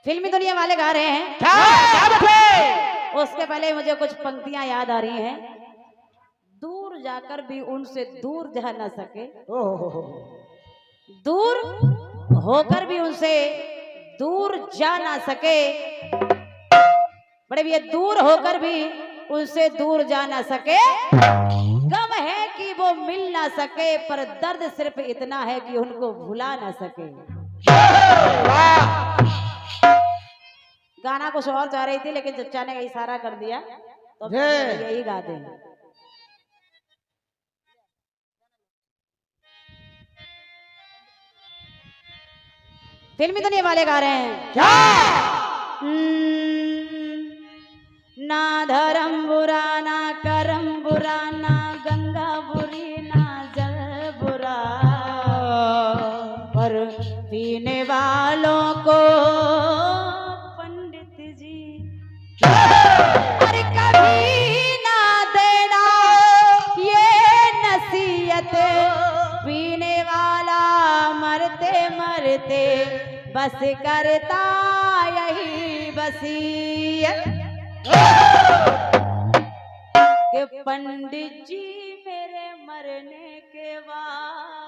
फिल्मी दुनिया वाले गा रहे हैं। क्या बात है? उसके पहले मुझे कुछ पंक्तियां याद आ रही हैं। दूर जाकर भी उनसे दूर जा ना सके, दूर होकर भी उनसे दूर जा ना सके, बड़े भैया दूर होकर भी उनसे दूर जा ना सके। गम है कि वो मिल ना सके, पर दर्द सिर्फ इतना है कि उनको भुला ना सके। गाना कुछ और चाह रही थी लेकिन चचा ने इशारा कर दिया तो यही गा दें। फिल्मी दुनिया वाले गा रहे हैं। क्या? ना धर्म बुरा ना कर्म बुरा, ना गंगा बुरी ना जल बुरा, पर पीने वालों को पंडित जी पर कभी ना देना ये नसीहत, पीने वाला मरते मरते बस करता यही वसीयत कि पंडित जी मेरे मरने के बाद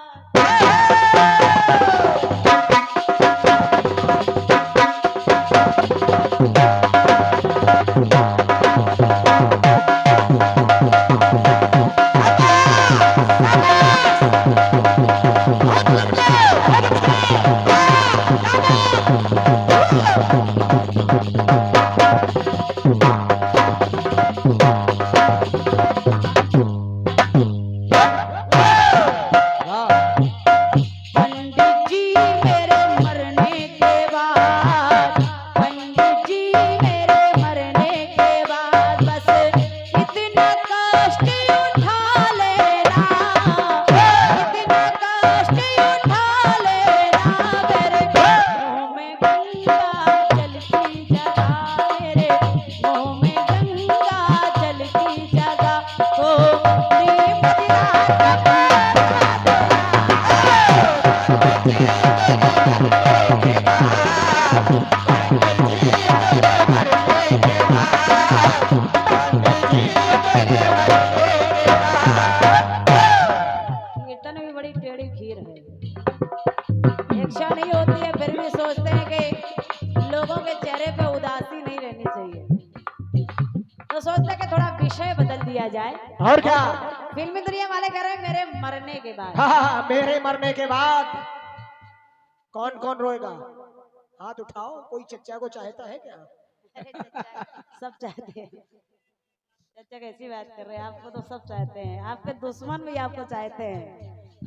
जाए। और क्या? फिल्मी दुनिया वाले कह रहे हैं मेरे मरने के बाद। हाँ, मेरे मरने के बाद कौन कौन रोएगा? हाथ उठाओ, कोई चच्चा को चाहता है क्या? अरे चच्चा सब चाहते हैं। चच्चा कैसी बात कर रहे हैं? आपको तो सब चाहते हैं, आपके दुश्मन भी आपको चाहते हैं,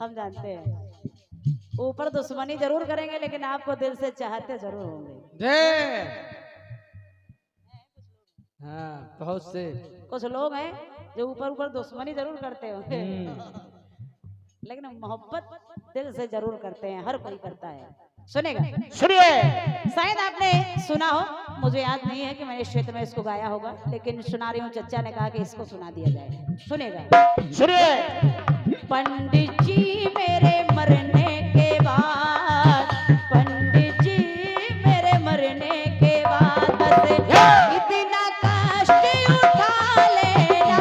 हम जानते हैं। ऊपर दुश्मनी जरूर करेंगे लेकिन आपको दिल से चाहते जरूर होंगे। हाँ, बहुत से कुछ लोग हैं जो ऊपर ऊपर दुश्मनी जरूर करते होंगे लेकिन मोहब्बत दिल से जरूर करते हैं, हर कोई करता है। सुनेगा? सुनिए। शायद आपने सुना हो, मुझे याद नहीं है कि मैंने क्षेत्र में इसको गाया होगा, लेकिन सुना रही हूँ। चच्चा ने कहा कि इसको सुना दिया जाए। सुनेगा? सुनिए। पंडित जी मेरे मरने के बाद, पंडित जी मेरे मरने के बाद बस इतना कष्ट उठा लेना,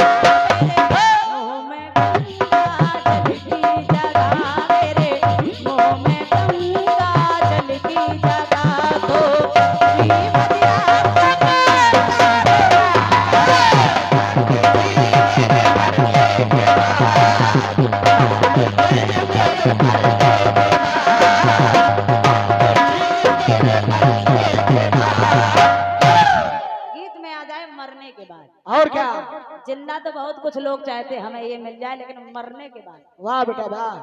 मेरे मुंह में गंगा जल की जगह, मेरे मुंह में गंगा जल की जगह तो और क्या? जिंदा तो बहुत कुछ लोग चाहते हमें ये मिल जाए, लेकिन मरने के बाद। वाह बेटा वाह।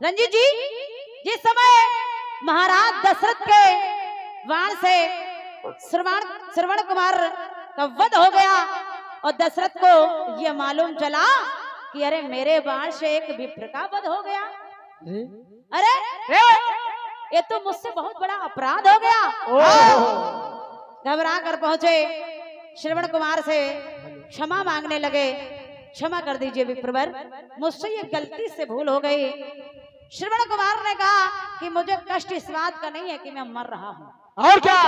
रंजीत जी, जिस समय महाराज दशरथ के बाण से श्रवण कुमार का वध हो गया और दशरथ को यह मालूम चला कि अरे मेरे बाण से एक विप्र का वध हो गया, अरे ये तो मुझसे बहुत बड़ा अपराध हो गया। घबरा कर पहुंचे, श्रवण कुमार से क्षमा मांगने लगे। क्षमा कर दीजिए विप्रवर, मुझसे ये गलती से भूल हो गई। श्रवण कुमार ने कहा कि मुझे कष्ट इस बात का नहीं है कि मैं मर रहा हूँ, और क्या?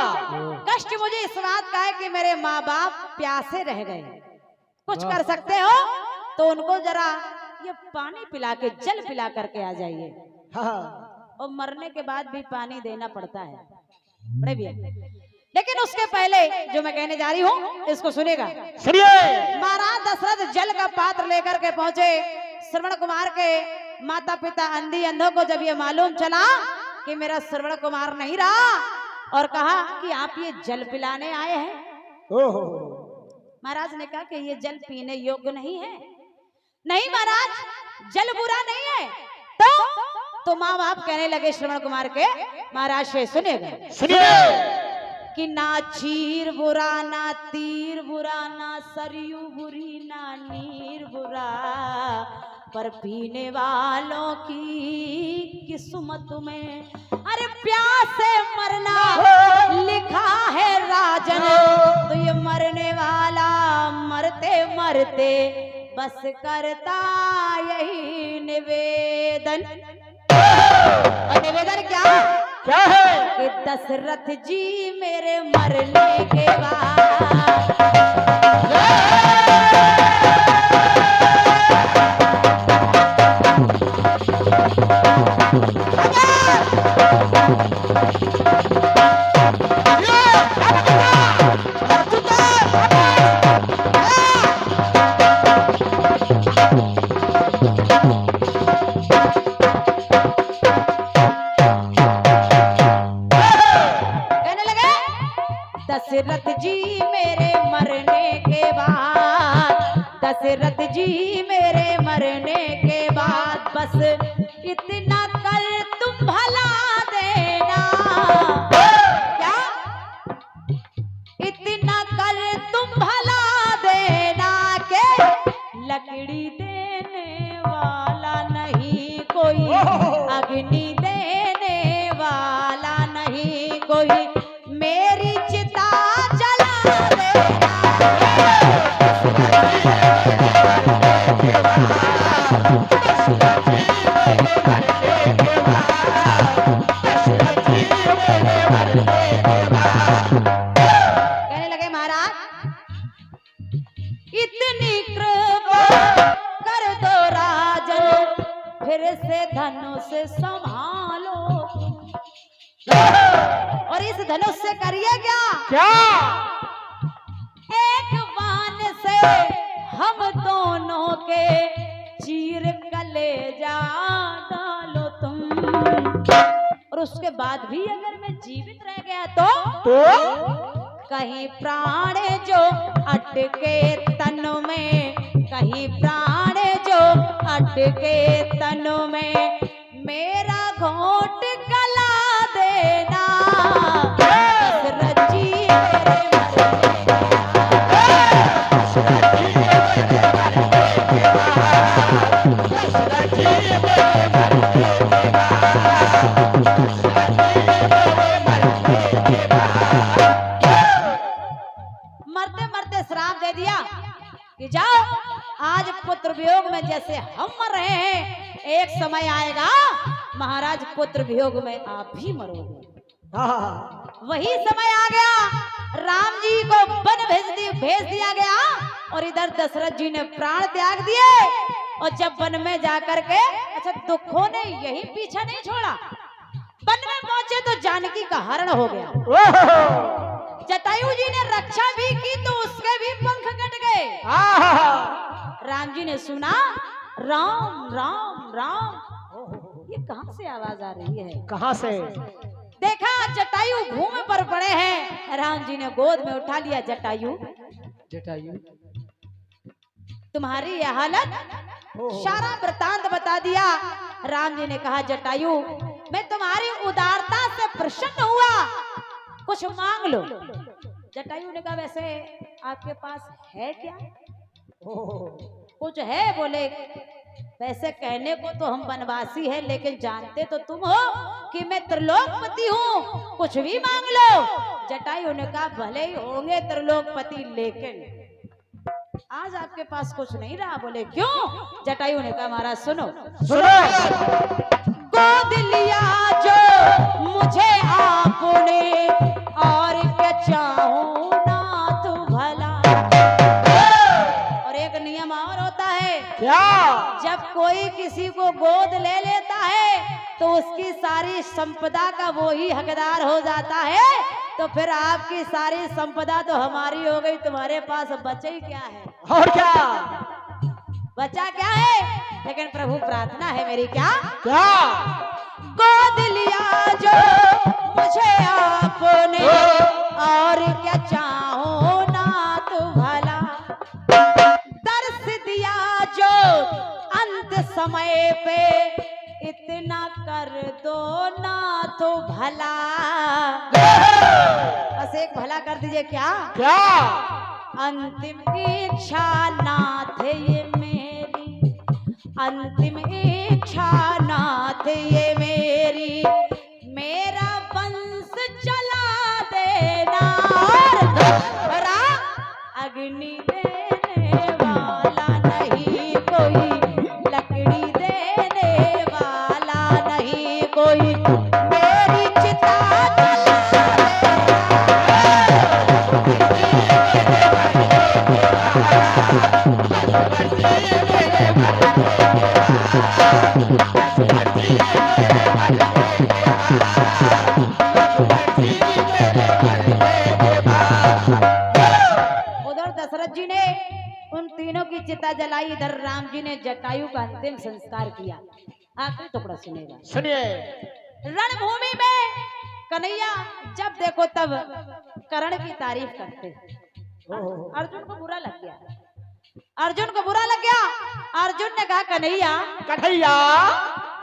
कष्ट मुझे इस बात का है कि मेरे माँ बाप प्यासे रह गए। कुछ कर सकते हो तो उनको जरा ये पानी पिला के, जल पिला करके आ जाइए। हाँ, और मरने के बाद भी पानी देना पड़ता है बड़े भैया। लेकिन उसके पहले जो मैं कहने जा रही हूँ इसको सुनेगा। सुनिए। महाराज दशरथ जल का पात्र लेकर के पहुंचे। श्रवण कुमार के माता पिता अंधी अंधों को जब ये मालूम चला कि मेरा श्रवण कुमार नहीं रहा, और कहा कि आप ये जल पिलाने आए हैं। ओहो, महाराज ने कहा कि ये जल पीने योग्य नहीं है। नहीं महाराज, जल बुरा नहीं है। तो माँ बाप कहने लगे श्रवण कुमार के, महाराज से सुनेगा। सुनिए। कि ना चीर बुरा, ना तीर बुरा, ना सरयू बुरी, ना नीर बुरा, पर पीने वालों की किस्मत में अरे प्यासे मरना लिखा है राजन। तो ये मरने वाला मरते मरते बस करता यही निवेदन। और निवेदन क्या है? कि दशरथ जी मेरे मरने के बाद दशरथ जी मेरे मरने के बाद, दशरथ जी मेरे मरने के बाद बस इतना कर तुम भला देना। क्या? इतना कर तुम भला देना के लकड़ी देने वाला नहीं कोई, अग्नि देने वाला नहीं कोई, मेरी चिता जला देना। कहने लगे महाराज इतनी कृपा कर दो राजन, फिर से धनुष संभालो। और इस धनुष से करिए क्या? एक बाण से हम दोनों के चीर कलेजा डालो तुम। और उसके बाद भी अगर मैं जीवित रह गया तो कहीं प्राण जो अटके तन में, कहीं प्राण जो अटके तन में, मेरा घोट गला देना। दशरथ जी मरते मरते श्राप दे दिया कि जाओ आज पुत्र वियोग में जैसे हम मर रहे हैं, एक समय आएगा महाराज पुत्र वियोग में आप भी मरोगे। वही समय आ गया, राम जी को वन भेज दिया गया और इधर दशरथ जी ने प्राण त्याग दिए। और जब वन में जाकर के, अच्छा दुखों ने यही पीछा नहीं छोड़ा, वन में पहुंचे तो जानकी का हरण हो गया। जटायु जी ने रक्षा भी की तो उसके भी पंख कट गए। राम जी ने सुना राम राम राम, ये कहां से आवाज आ रही है? कहां से? देखा जटायु भूमि पर पड़े हैं। राम जी ने गोद में उठा लिया। जटायु तुम्हारी यह हालत, सारा वृतांत बता दिया। राम जी ने कहा जटायु मैं तुम्हारी उदारता से प्रसन्न हुआ, कुछ मांग लो। जटायु ने कहा वैसे आपके पास है क्या? कुछ है? बोले वैसे कहने को तो हम वनवासी है, लेकिन जानते तो तुम हो कि मैं त्रिलोकपति हूँ, कुछ भी मांग लो। जटायु ने कहा भले ही होंगे त्रिलोकपति, लेकिन आज आपके पास कुछ नहीं रहा। बोले क्यों? जटायु ने कहा महाराज सुनो। गोद लिया जो मुझे आपने, और क्या चाहूं नाथ भला। और एक नियम और होता है, क्या? जब कोई किसी को गोद ले लेता है तो उसकी सारी संपदा का वो ही हकदार हो जाता है। तो फिर आपकी सारी संपदा तो हमारी हो गई, तुम्हारे पास बचे ही क्या है? और क्या? बचा क्या है? लेकिन प्रभु प्रार्थना है मेरी, क्या क्या? गोद लिया जो मुझे आपने, और क्या चाहो नाथ भला। दर्श दिया जो अंत समय पे, इतना कर दो नाथ भला। बस एक भला कर दीजिए। क्या? क्या? अंतिम इच्छा नाथ ये मेरी, अंतिम इच्छा नाथ ये मेरी, मेरा वंश चला देना, भरा अग्नि देने वाला नहीं कोई, लकड़ी देने वाला नहीं कोई, मेरी चिता उधर दशरथ जी ने उन तीनों की चिता जलाई, इधर राम जी ने जटायु का अंतिम संस्कार किया। आखिरी टुकड़ा सुनेगा। सुनिए। रणभूमि में कन्हैया जब देखो तब कर्ण की तारीफ करते। अर्जुन को बुरा लग गया, अर्जुन को बुरा लग गया। अर्जुन ने कहा कन्हैया, कन्हैया,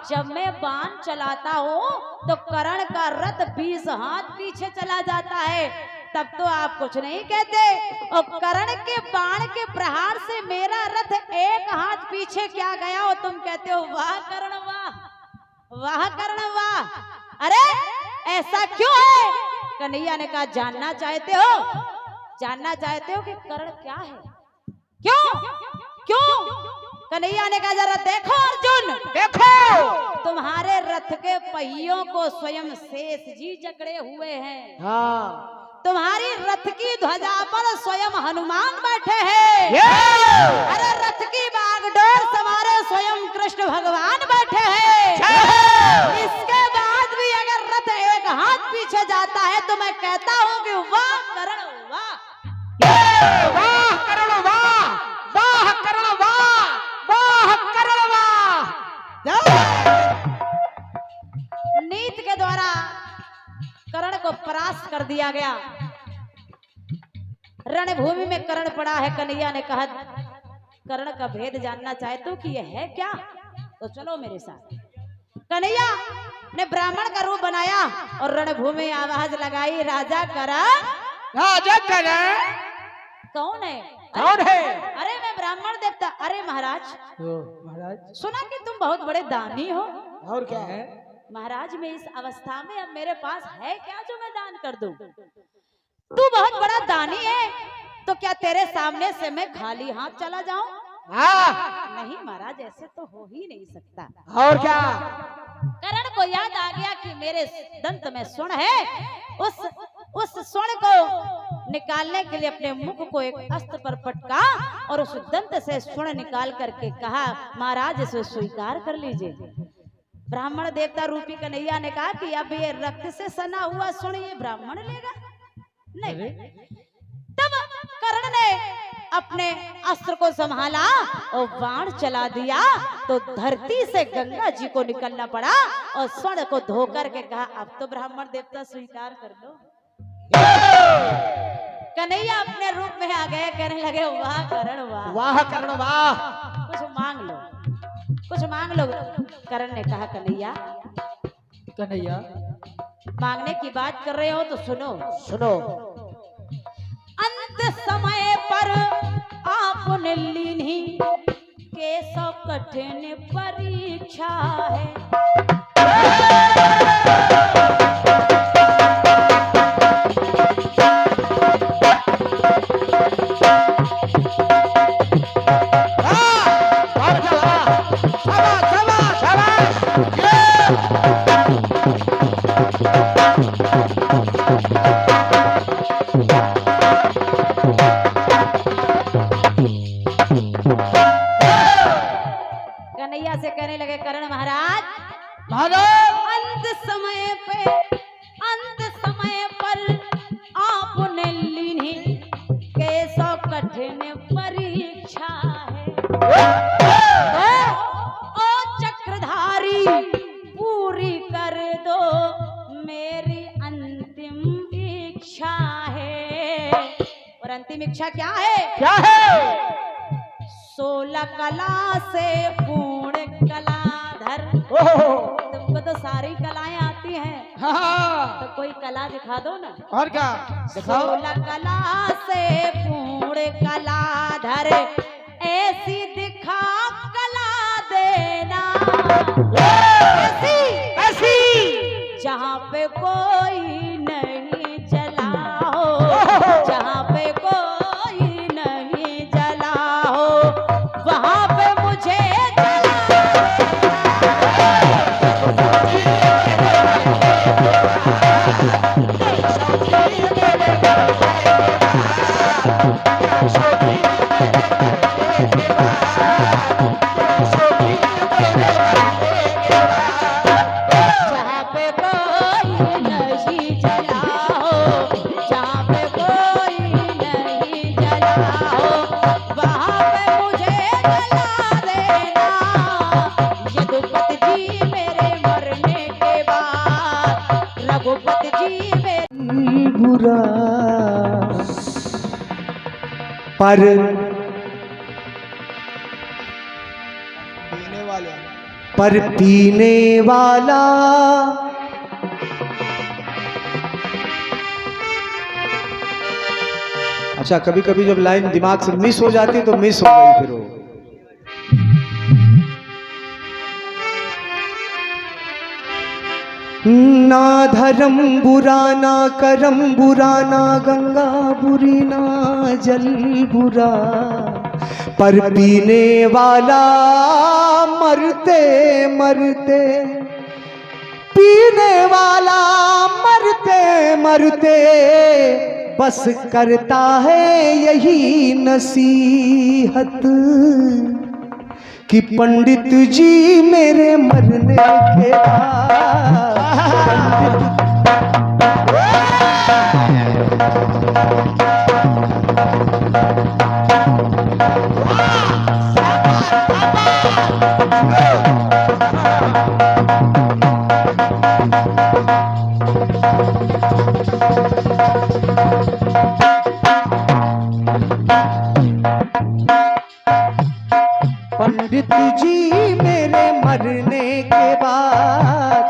जब मैं बाण चलाता हूँ तो कर्ण का रथ 20 हाथ पीछे चला जाता है, तब तो आप कुछ नहीं कहते, और कर्ण के बाण के प्रहार से मेरा रथ 1 हाथ पीछे क्या गया हो, तुम कहते हो वाह कर्ण वाह, वाह कर्ण वाह। अरे ऐसा क्यों है? कन्हैया ने कहा जानना चाहते हो, जानना चाहते हो कि कर्ण क्या है? क्यों क्यों? कन्हैया ने कहा जरा देखो अर्जुन, देखो तुम्हारे रथ के पहियों को स्वयं शेष जी जकड़े हुए हैं। हाँ, तुम्हारी रथ की ध्वजा पर स्वयं हनुमान बैठे हैं। अरे रथ की बागडोर सवारे स्वयं कृष्ण भगवान बैठे हैं। इसके बाद भी अगर रथ 1 हाथ पीछे जाता है तो मैं कहता हूँ कि वाह कर्ण वाह, वाह कर्ण वाह, वाह कर्ण वाह, वाह कर्ण वाह। नीति के द्वारा कर्ण को परास्त कर दिया गया। रणभूमि में कर्ण पड़ा है। कन्हैया ने कहा कर्ण का भेद जानना चाहते हो कि यह है क्या? तो चलो मेरे साथ। कन्हैया ने ब्राह्मण का रूप बनाया और रणभूमि में आवाज लगाई, राजा करण। राजा करण कौन है? कौन है? अरे मैं ब्राह्मण देवता। अरे महाराज, महाराज सुना कि तुम बहुत बड़े दानी हो। और क्या है? महाराज मैं इस अवस्था में अब मेरे पास है क्या जो मैं दान कर दूं? तू बहुत बड़ा दानी है, तो क्या तेरे सामने से मैं खाली हाथ चला जाऊं? नहीं महाराज, ऐसे तो हो ही नहीं सकता। और क्या? कर्ण को याद आ गया कि मेरे दंत में सुण है। उस सुण को निकालने के लिए अपने मुख को एक अस्त्र पर पटका और उस दंत से सुण निकाल करके कहा, महाराज इसे स्वीकार कर लीजिए। ब्राह्मण देवता रूपी कन्हैया ने कहा कि अब ये रक्त से सना हुआ सुन ये ब्राह्मण लेगा? नहीं। तब कर्ण ने अपने अस्त्र को संभाला और बाण चला दिया, तो धरती से गंगा जी को निकलना पड़ा और स्वर्ण को धोकर के कहा, अब तो ब्राह्मण देवता स्वीकार कर लो। कन्हैया अपने रूप में आ गए, कहने लगे वाह कर्ण वाह, वाह कर्ण वाह, कुछ मांग लो, कुछ मांग लो। कर्ण ने कहा कन्हैया, कन्हैया मांगने की बात कर रहे हो तो सुनो। सुनो। अंत समय पर आपने लीनी केशव कठिन परीक्षा है। कन्हैया से कहने लगे कर्ण महाराज, महाराज अंत समय पर आपने लीनी कैसो कठिन परीक्षा है, ओ चक्रधारी पूरी कर दो मेरी अंतिम इच्छा है। और अंतिम इच्छा क्या है? क्या है? 16 कला से पूर्ण कलाधर। तुमको तो सारी कलाएं आती हैं, हाँ, तो कोई कला दिखा दो ना। और क्या दिखाओ? 16 कला से पूर्ण कलाधर, ऐसी दिखा कला देना, ऐसी जहाँ पे कोई नहीं जला हो, जहाँ पे कोई नहीं जला हो, वहाँ पे मुझे जहाँ पे कोई नहीं जला हो, जहाँ पे कोई नहीं जला हो, वहाँ पे मुझे जला देना। यदुपति जी मेरे मरने के बाद, रघुपति जी मेरे बुरा पर पीने वाला अच्छा, कभी कभी जब लाइन दिमाग से मिस हो जाती तो मिस हो गई फिर वो। ना धर्म बुरा ना करम बुरा ना गंगा बुरी ना जल बुरा, पर पीने वाला मरते मरते, पीने वाला मरते मरते बस करता है यही नसीहत कि पंडित जी मेरे मरने के बाद, पंडित जी मेरे मरने के बाद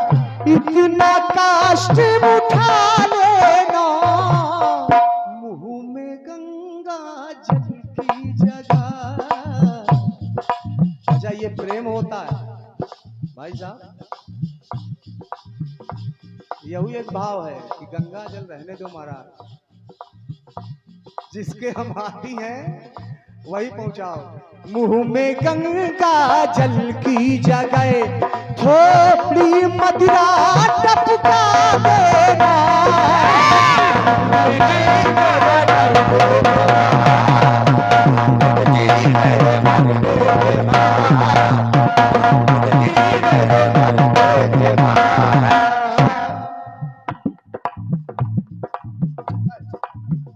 इतना काष्ट उठा लेना, मुंह में गंगा जल की जगह। अच्छा, ये प्रेम होता है भाई साहब, यही एक भाव है कि गंगा जल रहने दो महाराज, जिसके हम आती हैं वही पहुंचाओ। मुंह में गंगा जल की जगह थोड़ी मदिरा टपका देना,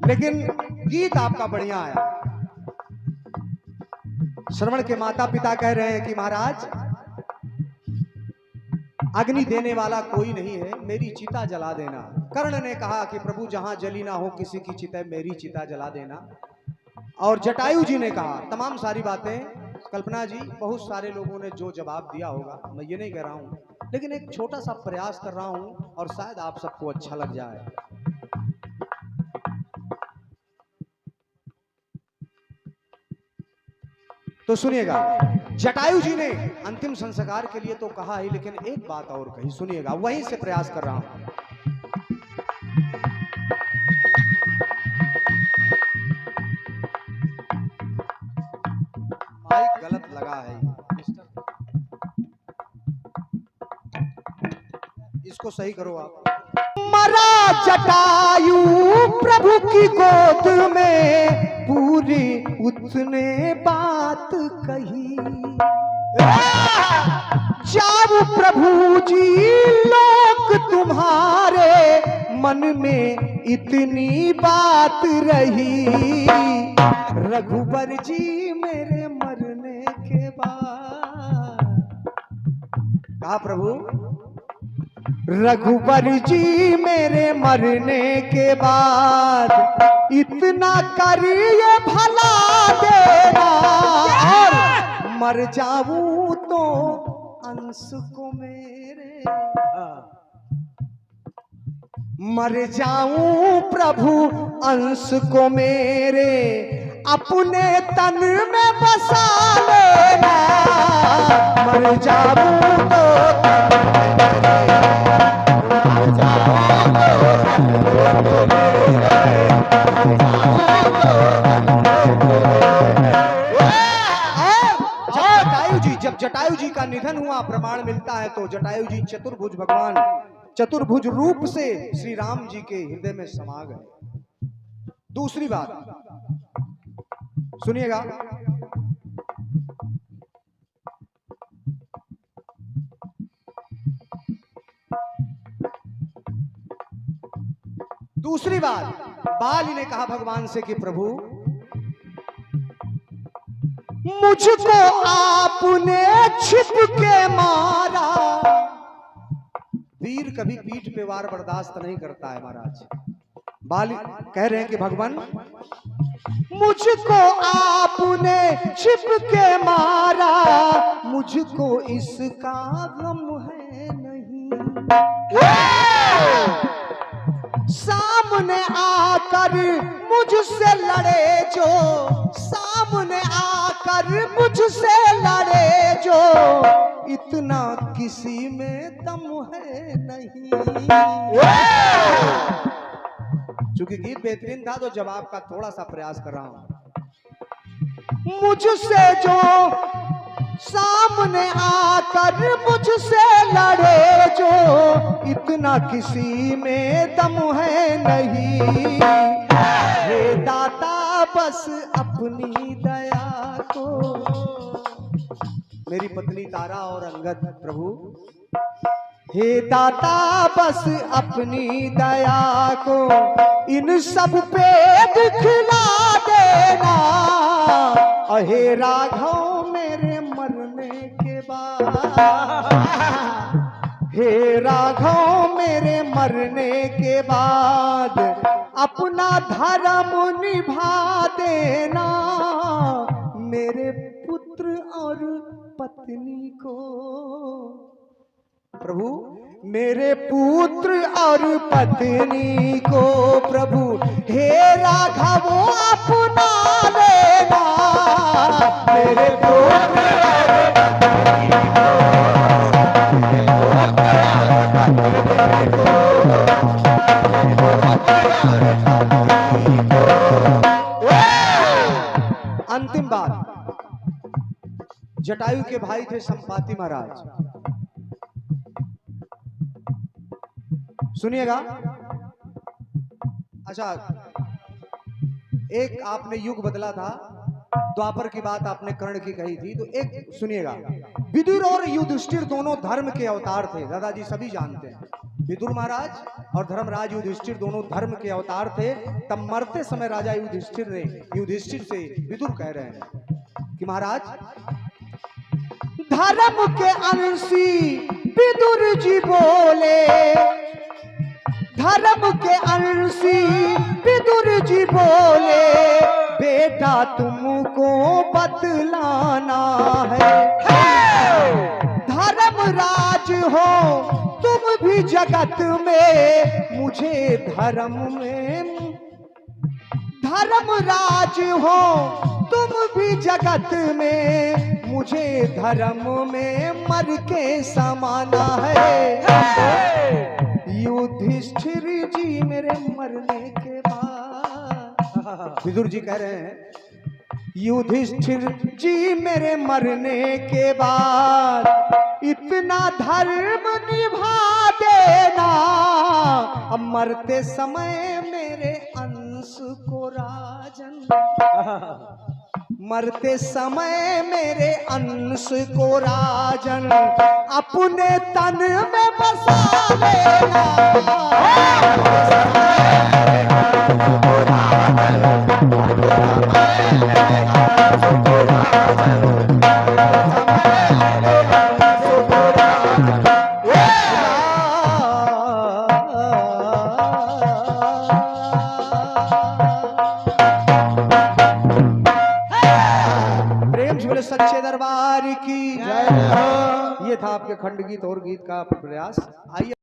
लेकिन गीत आपका बढ़िया आया। श्रवण के माता पिता कह रहे हैं कि महाराज, अग्नि देने वाला कोई नहीं है, मेरी चिता जला देना। कर्ण ने कहा कि प्रभु जहां जली ना हो किसी की चिता, मेरी चिता जला देना। और जटायु जी ने कहा तमाम सारी बातें। कल्पना जी, बहुत सारे लोगों ने जो जवाब दिया होगा, मैं ये नहीं कह रहा हूं, लेकिन एक छोटा सा प्रयास कर रहा हूं और शायद आप सबको अच्छा लग जाए। तो सुनिएगा, जटायु जी ने अंतिम संस्कार के लिए तो कहा ही, लेकिन एक बात और कही, सुनिएगा, वहीं से प्रयास कर रहा हूं। माइक गलत लगा है मिस्टर, इसको सही करो आप। मरा जटायु प्रभु की गोद में, पूरी उसने बात कही। जाओ प्रभु जी लोक तुम्हारे, मन में इतनी बात रही। रघुबर जी मेरे मरने के बाद, कहा प्रभु रघुबर जी मेरे मरने के बाद इतना करिए भला देना, और मर जाऊं तो अंश को मेरे, मर जाऊं प्रभु अंश को मेरे, अपने तन में बसा लेना। मर जाऊं तो जब जटायु जी का निधन हुआ, प्रमाण मिलता है तो जटायु जी चतुर्भुज भगवान चतुर्भुज रूप से श्री राम जी के हृदय में समा गए। दूसरी बात सुनिएगा, दूसरी बात बाली ने कहा भगवान से कि प्रभु मुझको आपने छिप के मारा। वीर कभी पीठ पे वार बर्दाश्त नहीं करता है महाराज। बाली कह रहे हैं कि भगवान मुझको आपने छिप के मारा, मुझको इसका गम है नहीं। सामने आकर मुझसे लड़े जो, सामने आकर मुझसे लड़े जो, इतना किसी में दम है नहीं। चूंकि गीत बेहतरीन था तो जवाब का थोड़ा सा प्रयास कर रहा हूं। मुझसे जो सामने आकर मुझसे लड़े जो, इतना किसी में दम है नहीं। हे दाता बस अपनी दया को, मेरी पत्नी तारा और अंगद प्रभु, हे दाता बस अपनी दया को इन सब पे दिखला देना। अहे राघव मेरे मरने के बाद, हे राघव मेरे मरने के बाद अपना धर्म निभा देना। मेरे पुत्र और पत्नी को, प्रभु मेरे पुत्र और पत्नी को प्रभु हे राघव अपना लेना। मेरे पुत्र अंतिम बात, जटायु के भाई थे संपाति महाराज। सुनिएगा, अच्छा एक आपने युग बदला था, द्वापर की बात आपने कर्ण की कही थी, तो एक सुनिएगा। विदुर और युधिष्ठिर दोनों धर्म के अवतार थे, दादाजी सभी जानते हैं। विदुर महाराज और धर्मराज युधिष्ठिर दोनों धर्म के अवतार थे। तब मरते समय राजा युधिष्ठिर से विदुर कह रहे हैं कि महाराज धर्म के अंशी विदुर जी बोले, धर्म के अंशी विदुर जी बोले, बेटा तुमको बतलाना है। धर्मराज हो तुम भी जगत में, मुझे धर्म में, धर्मराज हो तुम भी जगत में, मुझे धर्म में मर के समाना है। युधिष्ठिर जी मेरे मरने के बाद, विदुर जी कह रहे हैं युधिष्ठिर जी मेरे मरने के बाद इतना धर्म निभा देना, अब मरते समय मेरे अंश को राजन, मरते समय मेरे अंश को राजन अपने तन में बसा लेना। सच्चे दरबार की जय। ये था आपके खंड गीत और गीत का प्रयास। आइए।